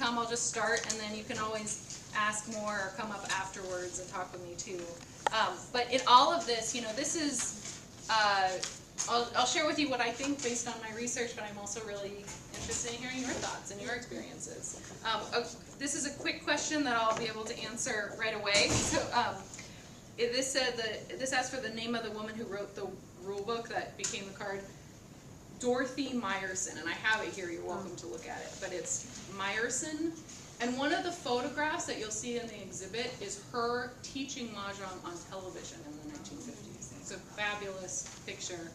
come, I'll just start, and then you can always ask more or come up afterwards and talk with me too. But in all of this, this is, I'll share with you what I think based on my research, but I'm also really interested in hearing your thoughts and your experiences. This is a quick question that I'll be able to answer right away. So this asks for the name of the woman who wrote the rule book that became the card. Dorothy Meyerson, and I have it here, you're welcome to look at it, but it's Meyerson, and one of the photographs that you'll see in the exhibit is her teaching Mahjong on television in the 1950s. It's a fabulous picture.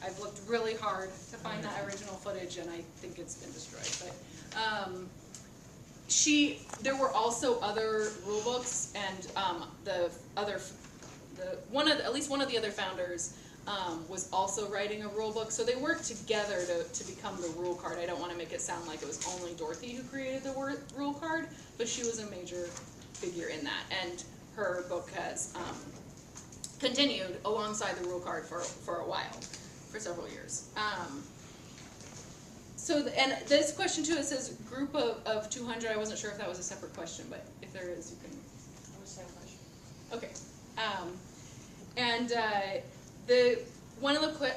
I've looked really hard to find that original footage, and I think it's been destroyed, but there were also other rule books, and at least one of the other founders was also writing a rule book, so they worked together to become the rule card. I don't want to make it sound like it was only Dorothy who created the rule card, but she was a major figure in that, and her book has continued alongside the rule card for a while, for several years. And this question too, it says group of 200. I wasn't sure if that was a separate question, but if there is, you can. That was the same question. Okay.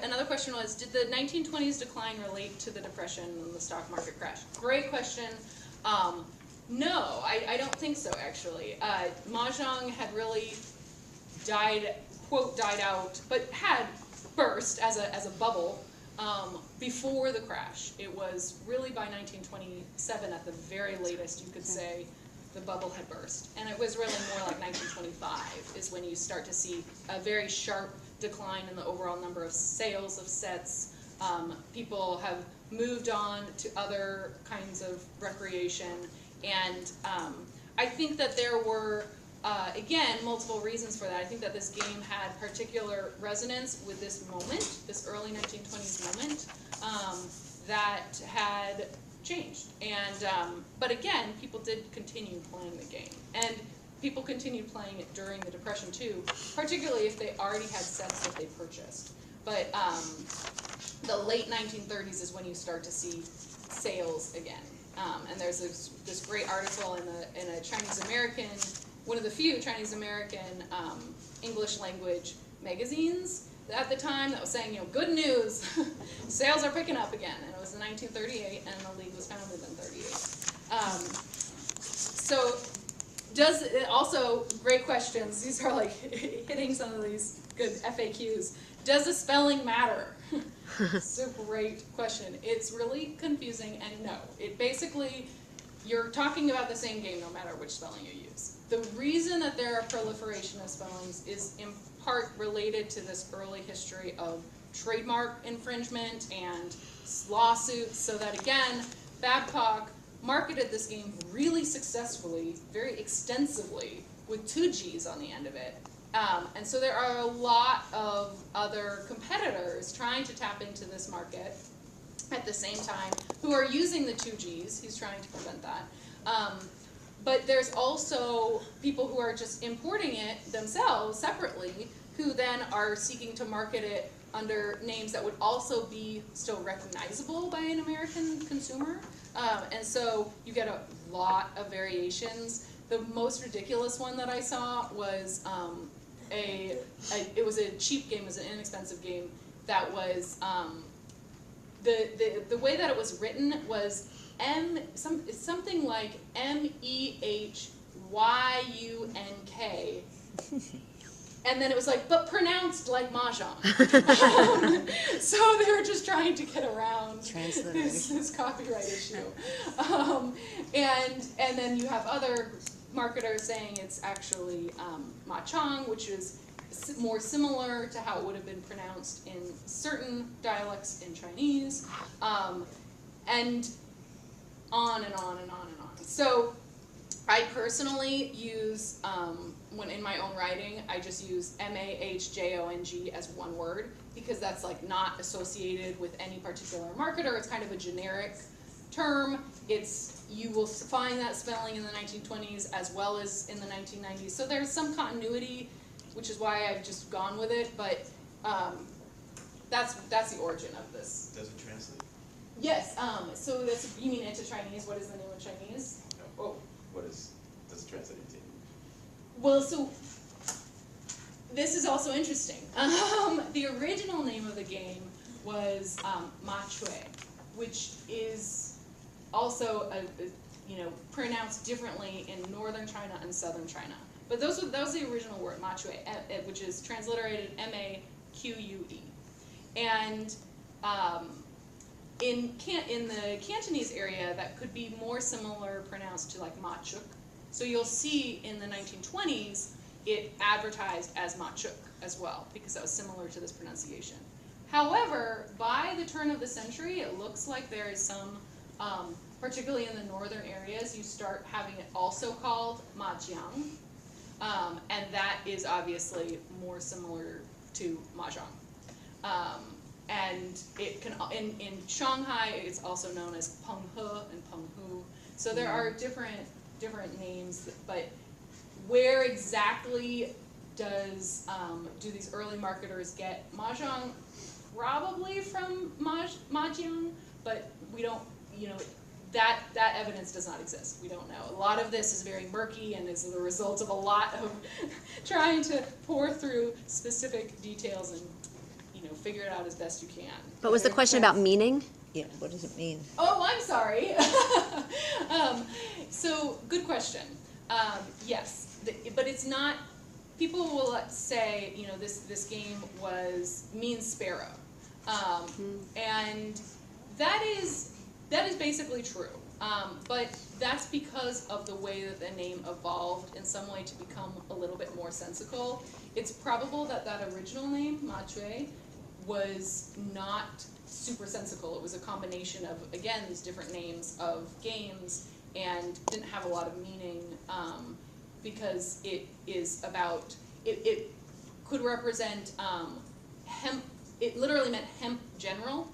Another question was, did the 1920s decline relate to the Depression and the stock market crash? Great question. No, I don't think so, actually. Mahjong had really died out, but had burst as a bubble before the crash. It was really by 1927 at the very latest, you could say, the bubble had burst. And it was really more like 1925 is when you start to see a very sharp decline in the overall number of sales of sets. People have moved on to other kinds of recreation, and I think that there were, again, multiple reasons for that. I think that this game had particular resonance with this moment, this early 1920s moment, that had changed. And but again, people did continue playing the game, and people continued playing it during the Depression too, particularly if they already had sets that they purchased. But the late 1930s is when you start to see sales again. And there's this great article in a Chinese American, one of the few Chinese American English language magazines at the time that was saying, good news, sales are picking up again. And it was in 1938, and the league was founded in 38. So also, great questions. These are like hitting some of these good FAQs. Does the spelling matter? It's a great question. It's really confusing, and no. It basically, you're talking about the same game no matter which spelling you use. The reason that there are proliferation of spellings is in part related to this early history of trademark infringement and lawsuits, so that again, Babcock marketed this game really successfully, very extensively, with 2 G's on the end of it. And so there are a lot of other competitors trying to tap into this market at the same time who are using the 2 G's. He's trying to prevent that. But there's also people who are just importing it themselves separately, who then are seeking to market it under names that would also be still recognizable by an American consumer. And so you get a lot of variations. The most ridiculous one that I saw was it was a cheap game, it was an inexpensive game that was, the way that it was written was something like MEHYUNK. And then it was like, but pronounced like Mahjong. So they were just trying to get around this copyright issue. And then you have other marketers saying it's actually Mahjong, which is more similar to how it would have been pronounced in certain dialects in Chinese, and on and on and on and on. So I personally use, when in my own writing, I just use MAHJONG as one word, because that's like not associated with any particular marketer. It's kind of a generic term. You will find that spelling in the 1920s as well as in the 1990s. So there's some continuity, which is why I've just gone with it, but that's the origin of this. Does it translate? Yes, so you mean into Chinese? What is the name of Chinese? No. Well, so this is also interesting. The original name of the game was Ma Chui, which is also pronounced differently in northern China and southern China. But that was the original word, Ma Chui, which is transliterated M-A-Q-U-E. And in the Cantonese area, that could be more similar pronounced to like Ma Chuk. So you'll see in the 1920s, it advertised as Ma Chuk as well, because that was similar to this pronunciation. However, by the turn of the century, it looks like there is some, particularly in the northern areas, you start having it also called Majiang, and that is obviously more similar to Mahjong. And it can, in Shanghai, it's also known as Penghe and Penghu. So there are different names, but where exactly do these early marketers get Mahjong? Probably from Majiang, but we don't, that evidence does not exist. We don't know. A lot of this is very murky and is the result of a lot of trying to pour through specific details and figure it out as best you can. But was the question about meaning? Yeah, what does it mean? Oh, I'm sorry. So, good question. Yes, but it's not. People will say, this game means sparrow, and that is basically true. But that's because of the way that the name evolved in some way to become a little bit more sensical. It's probable that original name, Ma Chui, was not super sensical. It was a combination of, again, these different names of games and didn't have a lot of meaning because it is about, it could represent hemp, it literally meant hemp general.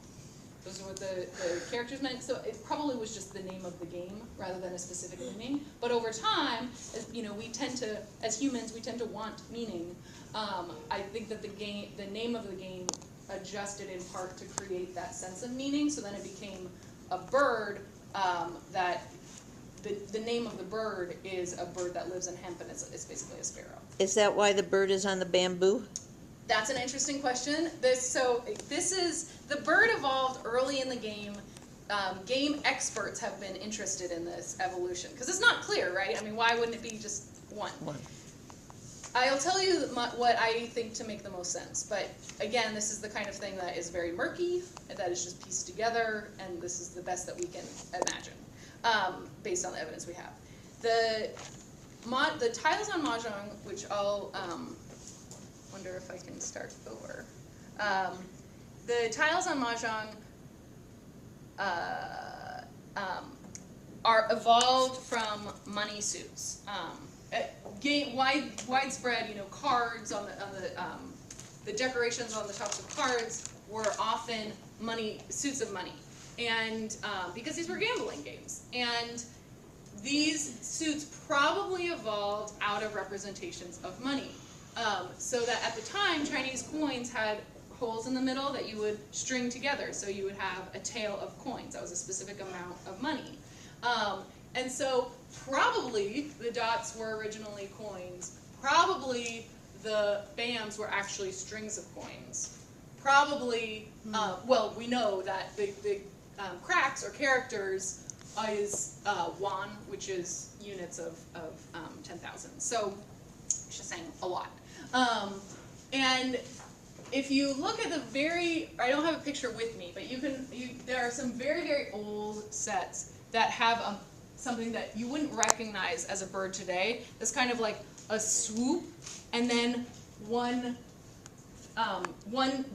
Those are what the characters meant. So it probably was just the name of the game rather than a specific meaning. But over time, as humans, we tend to want meaning. I think that the name of the game adjusted in part to create that sense of meaning. So then it became a bird that the name of the bird is a bird that lives in hemp, and it's basically a sparrow. Is that why the bird is on the bamboo? That's an interesting question. The bird evolved early in the game. Game experts have been interested in this evolution because it's not clear, right? I mean, why wouldn't it be just one? I'll tell you what I think to make the most sense. But again, this is the kind of thing that is very murky, and that is just pieced together, and this is the best that we can imagine based on the evidence we have. The tiles on Mahjong, which I'll wonder if I can start over. The tiles on Mahjong are evolved from money suits. Widespread, cards on the decorations on the tops of cards were often suits of money, and because these were gambling games, and these suits probably evolved out of representations of money. So that at the time, Chinese coins had holes in the middle that you would string together. So you would have a tail of coins. That was a specific amount of money. And so probably the dots were originally coins. Probably the bams were actually strings of coins. Probably, well, we know that the cracks or characters is yuan, which is units of 10,000. So it's just saying a lot. And if you look at I don't have a picture with me, but there are some very, very old sets that have something that you wouldn't recognize as a bird today. It's kind of like a swoop, and then one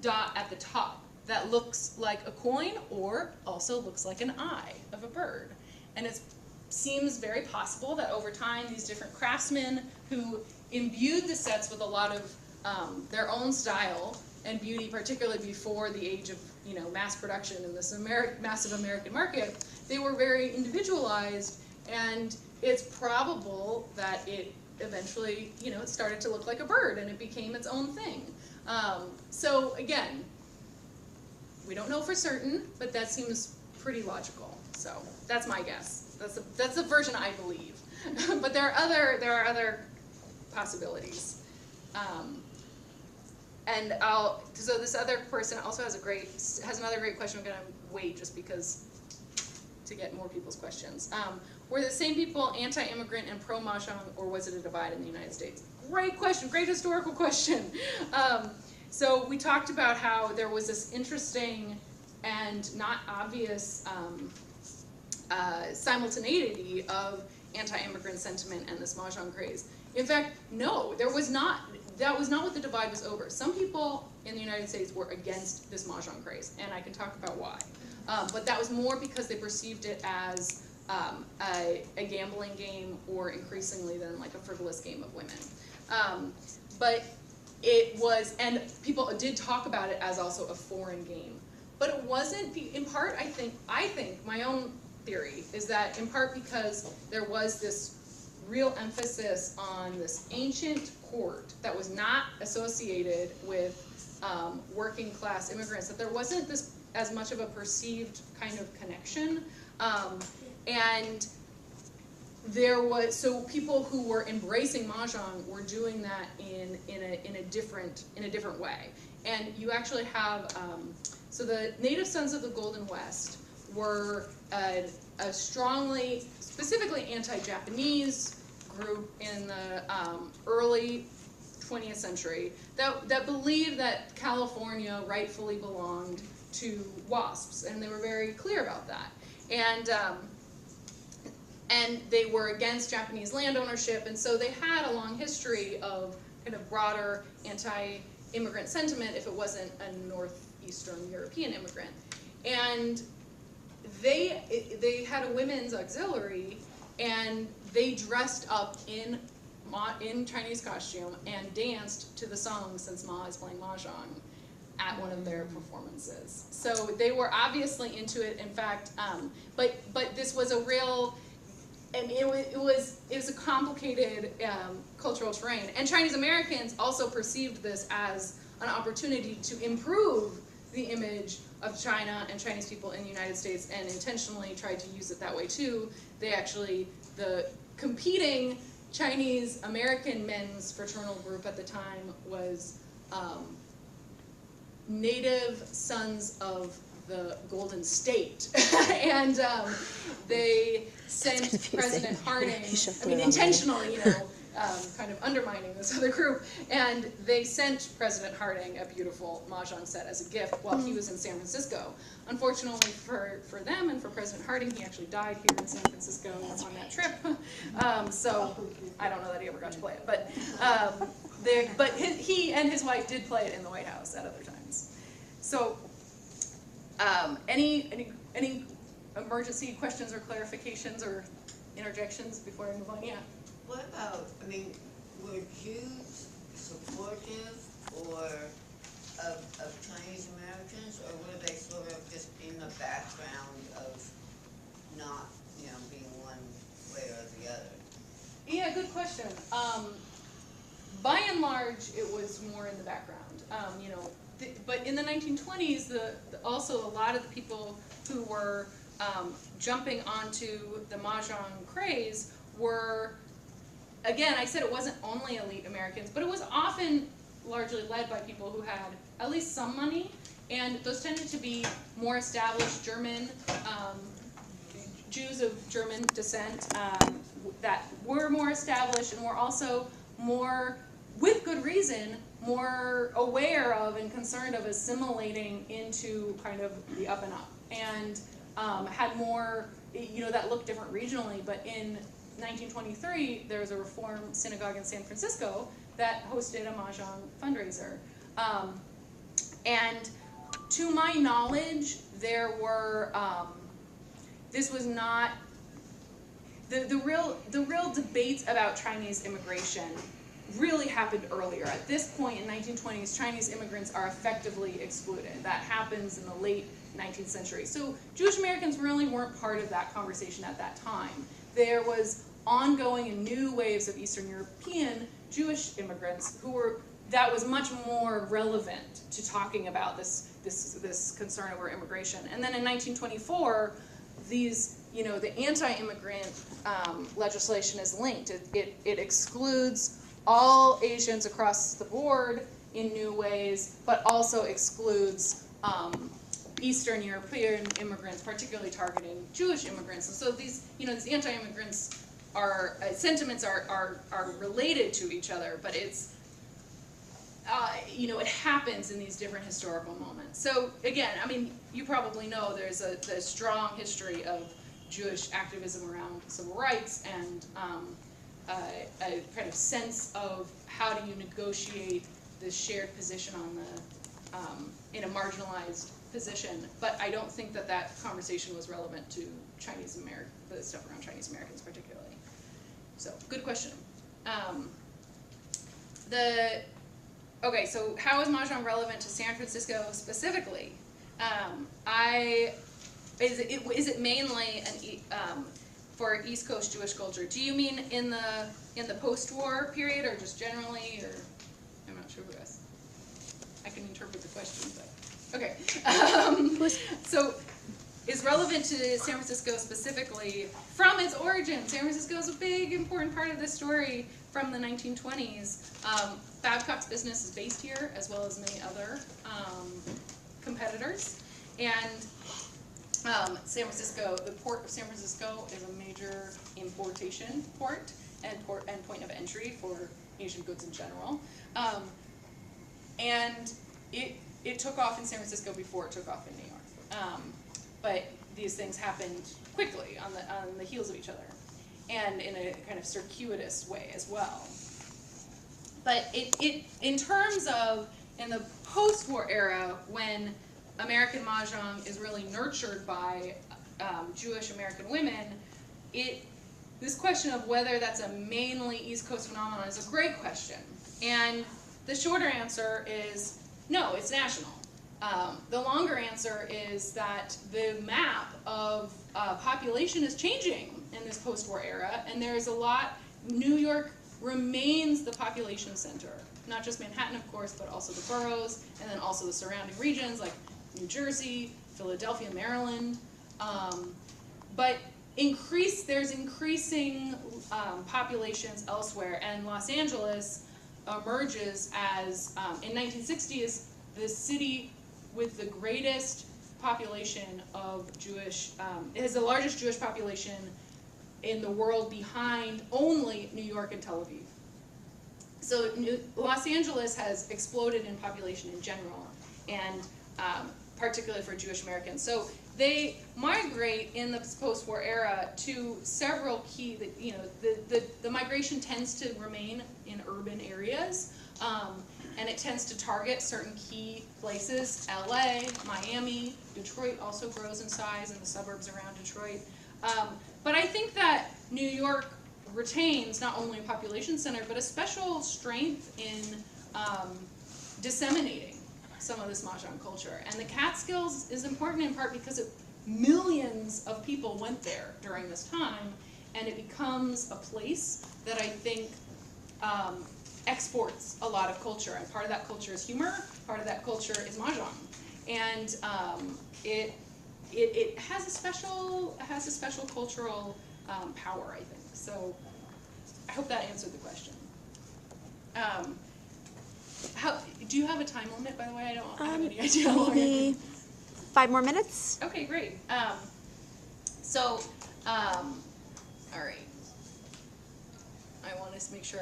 dot at the top that looks like a coin or also looks like an eye of a bird. And it seems very possible that over time these different craftsmen who imbued the sets with a lot of their own style and beauty, particularly before the age of mass production in this massive American market, they were very individualized, and it's probable that it eventually, it started to look like a bird and it became its own thing. So again, we don't know for certain, but that seems pretty logical. So that's my guess. That's the version I believe. But there are other possibilities. And so this other person also has another great question. I'm gonna wait just because to get more people's questions. Were the same people anti-immigrant and pro-Mahjong, or was it a divide in the United States? Great question, great historical question. So we talked about how there was this interesting and not obvious simultaneity of anti-immigrant sentiment and this Mahjong craze. In fact, no, there was not. That was not what the divide was over. Some people in the United States were against this Mahjong craze, and I can talk about why. But that was more because they perceived it as a gambling game, or increasingly then like a frivolous game of women. But it was, and people did talk about it as also a foreign game. But it wasn't, in part, I think my own theory is that in part because there was this real emphasis on this ancient court that was not associated with working class immigrants, that there wasn't this as much of a perceived kind of connection. And there was, so people who were embracing Mahjong were doing that in a different way. And you actually have, so the Native Sons of the Golden West were a strongly, specifically anti-Japanese group in the early 20th century that believed that California rightfully belonged to WASPs, and they were very clear about that. And they were against Japanese land ownership, and so they had a long history of kind of broader anti-immigrant sentiment if it wasn't a Northeastern European immigrant. And they had a women's auxiliary, and they dressed up in Chinese costume and danced to the song Since Ma is Playing Mahjong at one of their performances. So they were obviously into it. In fact, but this was a real, and it was a complicated cultural terrain. And Chinese Americans also perceived this as an opportunity to improve the image of China and Chinese people in the United States, and intentionally tried to use it that way too. They actually, the competing Chinese American men's fraternal group at the time was Native Sons of the Golden State. And they sent President Harding, I mean intentionally, kind of undermining this other group, and they sent President Harding a beautiful Mahjong set as a gift while he was in San Francisco. Unfortunately for them and for President Harding, he actually died here in San Francisco on that trip. So I don't know that he ever got to play it, but he and his wife did play it in the White House at other times. So any emergency questions or clarifications or interjections before I move on? Yeah. What about, I mean, were Jews supportive of Chinese Americans, or were they sort of just in the background of not, being one way or the other? Yeah, good question. By and large, it was more in the background. But in the 1920s, also a lot of the people who were jumping onto the Mahjong craze were, again, I said it wasn't only elite Americans, but it was often largely led by people who had at least some money, and those tended to be more established German, Jews of German descent that were more established and were also more, with good reason, more aware of and concerned of assimilating into kind of the up and up, and had more, that looked different regionally. But in 1923, there was a Reform synagogue in San Francisco that hosted a Mahjong fundraiser. And to my knowledge, there were, this was not, the real debates about Chinese immigration really happened earlier. At this point in 1920s, Chinese immigrants are effectively excluded. That happens in the late 19th century. So Jewish Americans really weren't part of that conversation at that time. There was ongoing and new waves of Eastern European Jewish immigrants that was much more relevant to talking about this concern over immigration. And then in 1924, the anti-immigrant legislation is linked. It excludes all Asians across the board in new ways, but also excludes Eastern European immigrants, particularly targeting Jewish immigrants. And so these, these anti-immigrants sentiments are related to each other, but it's, it happens in these different historical moments. So again, I mean, you probably know there's a strong history of Jewish activism around civil rights and a kind of sense of how do you negotiate this shared position on the in a marginalized position. But I don't think that conversation was relevant to the stuff around Chinese Americans particularly. So good question. Okay, so how is Mahjong relevant to San Francisco specifically? Is it mainly for East Coast Jewish culture? Do you mean in the post-war period, or just generally, or I'm not sure who asked. I can interpret the question, but okay. So is relevant to San Francisco specifically from its origin. San Francisco is a big, important part of this story from the 1920s. Babcock's business is based here, as well as many other competitors. And San Francisco, the port of San Francisco is a major importation port and point of entry for Asian goods in general. And it took off in San Francisco before it took off in New York. But these things happened quickly on the heels of each other, and in a kind of circuitous way as well. But in terms of in the post-war era, when American Mahjong is really nurtured by Jewish American women, this question of whether that's a mainly East Coast phenomenon is a great question. And the shorter answer is no, it's national. The longer answer is that the map of population is changing in this post-war era, and there's a lot. New York remains the population center, not just Manhattan, of course, but also the boroughs, and then also the surrounding regions like New Jersey, Philadelphia, Maryland. But there's increasing populations elsewhere, and Los Angeles emerges as, in 1960, is the city with the greatest population of Jewish, it has the largest Jewish population in the world behind only New York and Tel Aviv. So Los Angeles has exploded in population in general, and particularly for Jewish Americans. So they migrate in the post-war era to several key, the migration tends to remain in urban areas, and it tends to target certain key places. LA, Miami, Detroit also grows in size in the suburbs around Detroit. But I think that New York retains not only a population center, but a special strength in disseminating some of this Mahjong culture. And the Catskills is important in part because millions of people went there during this time, and it becomes a place that I think exports a lot of culture. And part of that culture is humor, part of that culture is Mahjong. And it has a special cultural power, I think. So I hope that answered the question. Do you have a time limit, by the way? I don't have any idea how long. Maybe 5 more minutes. Okay, great. All right. I want to make sure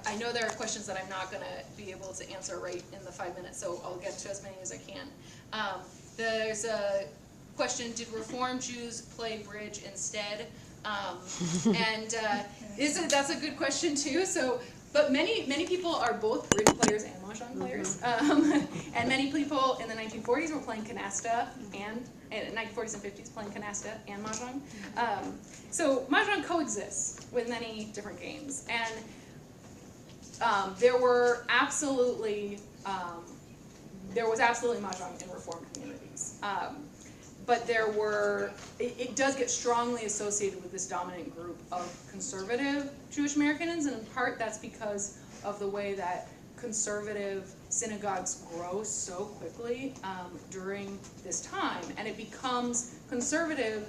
I know there are questions that I'm not going to be able to answer right in the 5 minutes, so I'll get to as many as I can. There's a question, did Reform Jews play bridge instead? That's a good question too. But many people are both bridge players and Mahjong players. And many people in the 1940s were playing canasta, and in the 1940s and 50s playing canasta and Mahjong. So Mahjong coexists with many different games. And there was absolutely Mahjong in Reformed communities. But it does get strongly associated with this dominant group of conservative Jewish Americans, and in part that's because of the way that conservative synagogues grow so quickly during this time, and it becomes conservative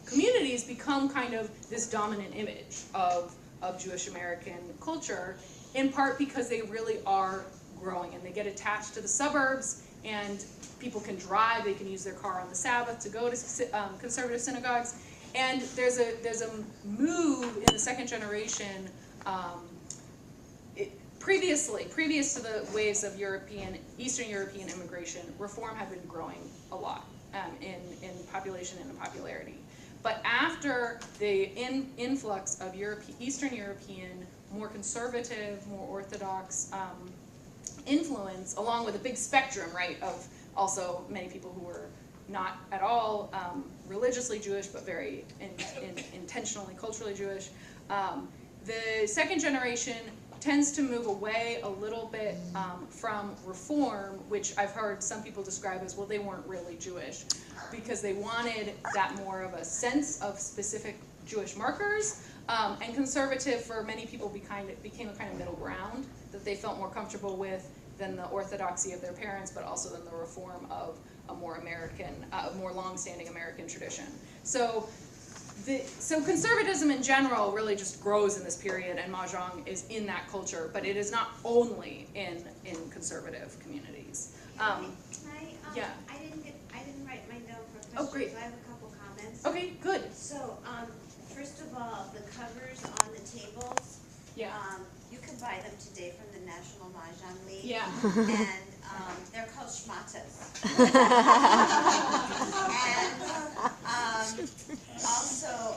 communities become kind of this dominant image of Jewish American culture, in part because they really are growing and they get attached to the suburbs, and people can drive, they can use their car on the Sabbath to go to conservative synagogues. And there's a move in the second generation, previous to the waves of Eastern European immigration, Reform had been growing a lot in population and in popularity. But after the influx of Eastern European, more conservative, more Orthodox influence, along with a big spectrum, right, of also many people who were not at all religiously Jewish, but very intentionally culturally Jewish. The second generation tends to move away a little bit from Reform, which I've heard some people describe as, well, they weren't really Jewish, because they wanted that more of a sense of specific Jewish markers, and conservative for many people became a kind of middle ground that they felt more comfortable with than the orthodoxy of their parents, but also than the Reform of a more American, more long-standing American tradition. So conservatism in general really just grows in this period, and Mahjong is in that culture, but it is not only in conservative communities. Yeah. I didn't write mine down for questions. Oh, great. I have a couple comments. Okay, good. So, first of all, the covers on the tables, Yeah. you can buy them today from the National Mahjong League. Yeah. And they're called schmatas. And also,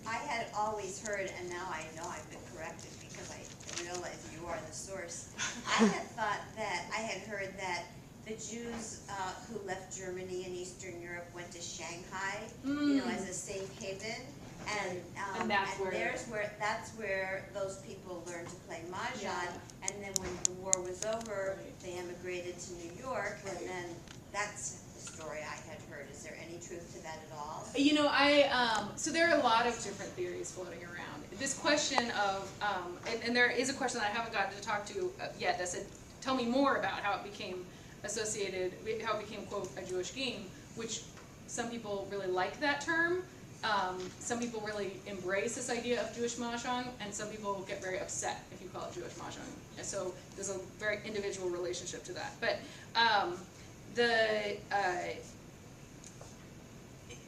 I had always heard, and now I know I've been corrected because I realize you are the source. I had heard that the Jews who left Germany and Eastern Europe went to Shanghai, as a safe haven, and that's where those people learned to play mahjong. Yeah. And then when the war was over, they emigrated to New York, and then that's the story I had heard. Is there any truth to that at all? So there are a lot of different theories floating around. This question of, and there is a question that I haven't gotten to talk to yet that said, tell me more about how it became associated, how it became, quote, a Jewish game, which some people really like that term. Some people really embrace this idea of Jewish mahjong, and some people get very upset if you call it Jewish mahjong. And so there's a very individual relationship to that. But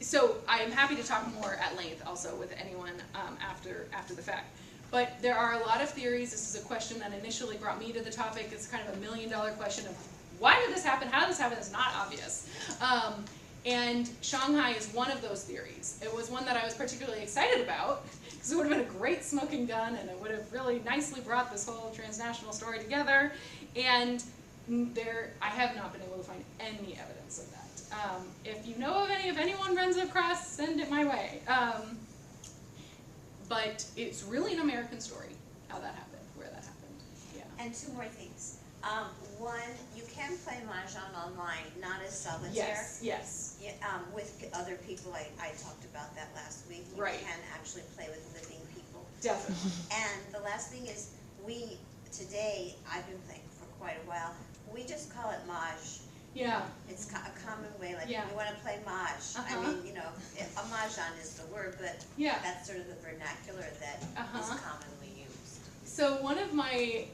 so I am happy to talk more at length also with anyone after the fact. But there are a lot of theories. This is a question that initially brought me to the topic. It's kind of a million-dollar question of why did this happen? How did this happen? It's not obvious. And Shanghai is one of those theories. It was one that I was particularly excited about because it would have been a great smoking gun, and it would have really nicely brought this whole transnational story together. And I have not been able to find any evidence of that. If you know of if anyone runs across, send it my way. But it's really an American story, how that happened, where that happened. Yeah. And two more things. One, you can play mahjong online, not as solitaire. Yes. Yeah, with other people. I talked about that last week. You Right. can actually play with living people. Definitely. And the last thing is, today, I've been playing for quite a while, we just call it maj. Yeah. It's a common way, like, Yeah. we want to play maj. I mean, a mahjong is the word, but Yeah. that's sort of the vernacular that is commonly used. So one of my,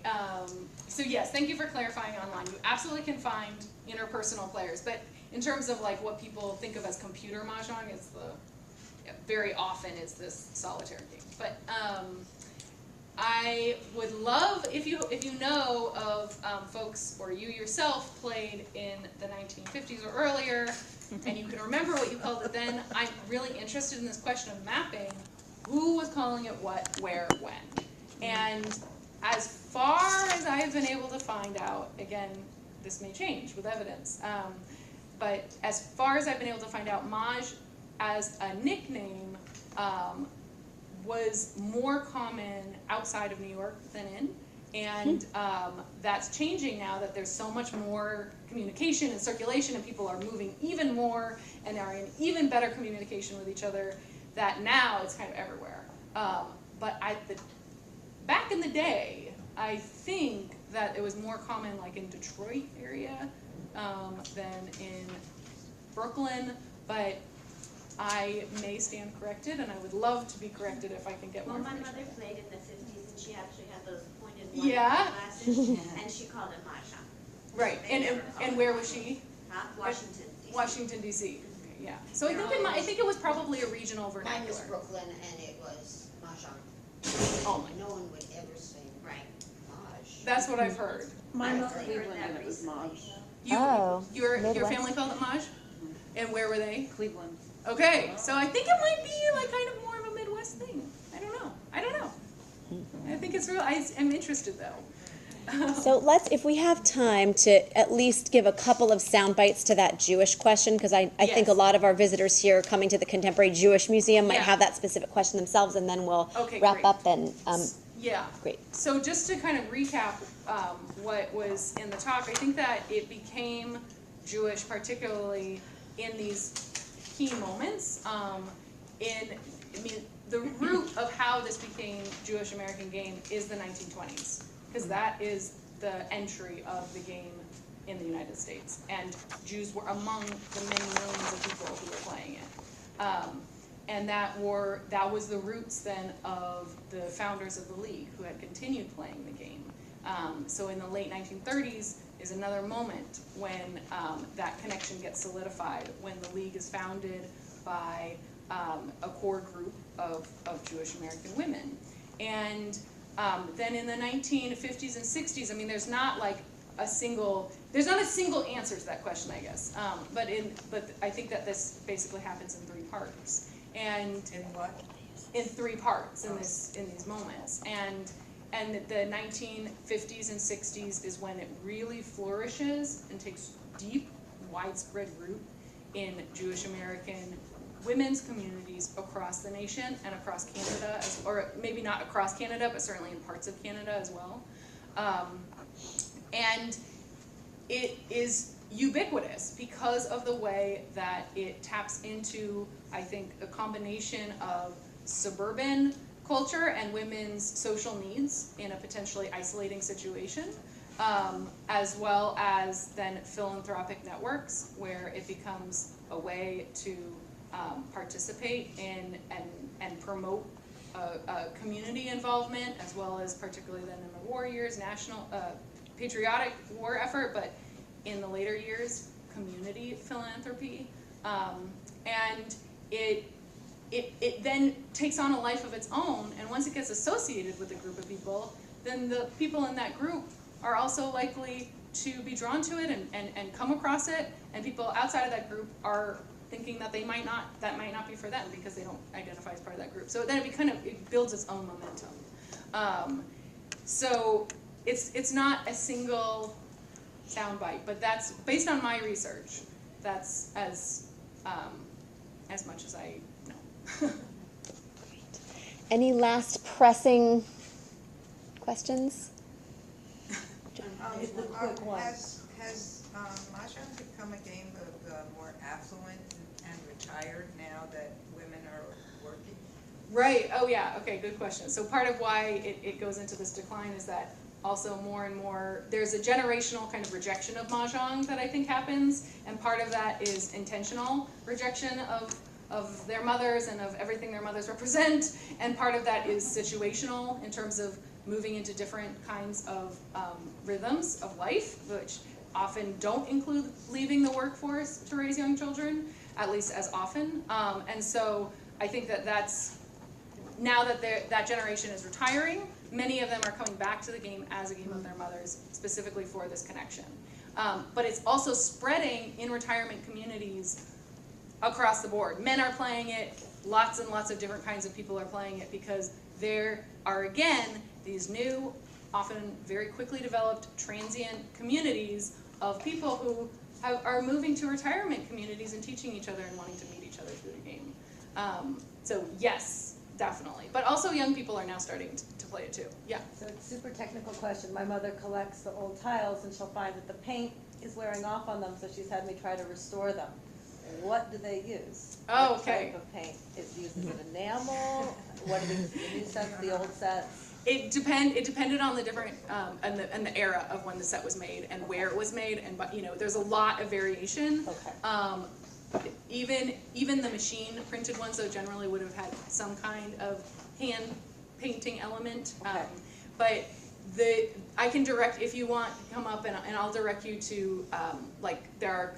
so yes, thank you for clarifying online. You absolutely can find interpersonal players, but in terms of like what people think of as computer mahjong, it's very often it's this solitaire game. But I would love if you know of folks, or you yourself played in the 1950s or earlier, and you can remember what you called it then. I'm really interested in this question of mapping. Who was calling it what, where, when? And as far as I've been able to find out, again, this may change with evidence, but as far as I've been able to find out, Maj as a nickname was more common outside of New York than in, and that's changing now that there's so much more communication and circulation, and people are moving even more and are in even better communication with each other, that now it's kind of everywhere. But back in the day, I think that it was more common like in Detroit area than in Brooklyn, but I may stand corrected, and I would love to be corrected if I can get more Well, my information. mother played in the 50s, and she actually had those pointed Yeah. glasses, and she called it mahjong. Right, and where was she? Huh? Washington, D.C. Washington D.C. Okay, yeah. So I think it was probably a regional Mine was vernacular. Brooklyn and it was mahjong. Only. No one would ever say Right. maj. That's what I've heard. I Mine only heard Cleveland that and it was recently. Maj. Oh, Your Midwest. family called it Maj? And where were they? Cleveland. Okay, so I think it might be like kind of more of a Midwest thing. I don't know. I think it's real. I'm interested though. So let's, if we have time, to at least give a couple of sound bites to that Jewish question, because I think a Yes. lot of our visitors here coming to the Contemporary Jewish Museum might Yeah. have that specific question themselves, and then we'll Okay, wrap great. up and, Yeah. great. So just to kind of recap what was in the talk, I think that it became Jewish, particularly in these key moments. The root of how this became Jewish American game is the 1920s, because that is the entry of the game in the United States, and Jews were among the many millions of people who were playing it. And that was the roots then of the founders of the league, who had continued playing the game. So in the late 1930s is another moment when that connection gets solidified, when the league is founded by a core group of Jewish American women. And then in the 1950s and 60s, I mean, there's not a single answer to that question, I guess. But I think that this basically happens in three parts. And In what? in three parts in these moments. And the 1950s and 60s is when it really flourishes and takes deep, widespread root in Jewish American women's communities across the nation and across Canada, or maybe not across Canada, but certainly in parts of Canada as well. And it is ubiquitous because of the way that it taps into, I think, a combination of suburban culture and women's social needs in a potentially isolating situation, as well as then philanthropic networks, where it becomes a way to participate in and promote community involvement, as well as particularly then in the war years, national patriotic war effort, but in the later years, community philanthropy. And it then takes on a life of its own, and once it gets associated with a group of people, then the people in that group are also likely to be drawn to it and come across it, and people outside of that group are thinking that that might not be for them because they don't identify as part of that group. So then it builds its own momentum. So it's not a single soundbite, but that's based on my research. That's as much as I know. any last pressing questions? It's the quick one. Has mahjong become a game of the more affluent and retired now that women are working? Right, oh yeah, okay, good question. So part of why it goes into this decline is that also more and more, there's a generational kind of rejection of mahjong that I think happens, and part of that is intentional rejection of their mothers and of everything their mothers represent, and part of that is situational in terms of moving into different kinds of rhythms of life, which often don't include leaving the workforce to raise young children, at least as often. And so I think that's, now that that generation is retiring, many of them are coming back to the game as a game of their mothers, specifically for this connection. But it's also spreading in retirement communities across the board. Men are playing it, lots and lots of different kinds of people are playing it, because there are, again, these new, often very quickly developed transient communities of people who are moving to retirement communities and teaching each other and wanting to meet each other through the game. So yes, definitely. But also young people are now starting to play it too. Yeah. So it's a super technical question. My mother collects the old tiles and she'll find that the paint is wearing off on them, so she's had me try to restore them. What do they use? Oh, What okay. type of paint is used? Is it enamel? What are the new sets, the old sets? It depended on the different and the era of when the set was made and where it was made, and there's a lot of variation. Okay. even the machine printed ones, though, generally would have had some kind of hand painting element. Okay. But I can direct, if you want, come up and I'll direct you to, like, there are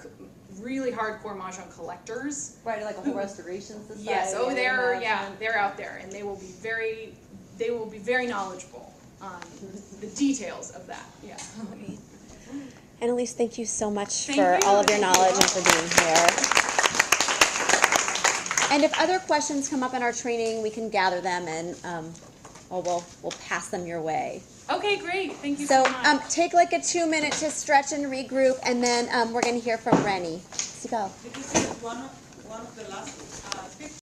really hardcore Mahjong collectors. Right, like a whole restoration society. Yes, I would yeah, imagine. they're out there, and they will be very knowledgeable on the details of that, yeah. And Elise, thank you so much Thank for you. all of your knowledge and for being here. And if other questions come up in our training, we can gather them and we'll pass them your way. Okay, great, thank you So so much. take like a 2-minute to stretch and regroup, and then we're going to hear from Rennie. So go. Because one of the last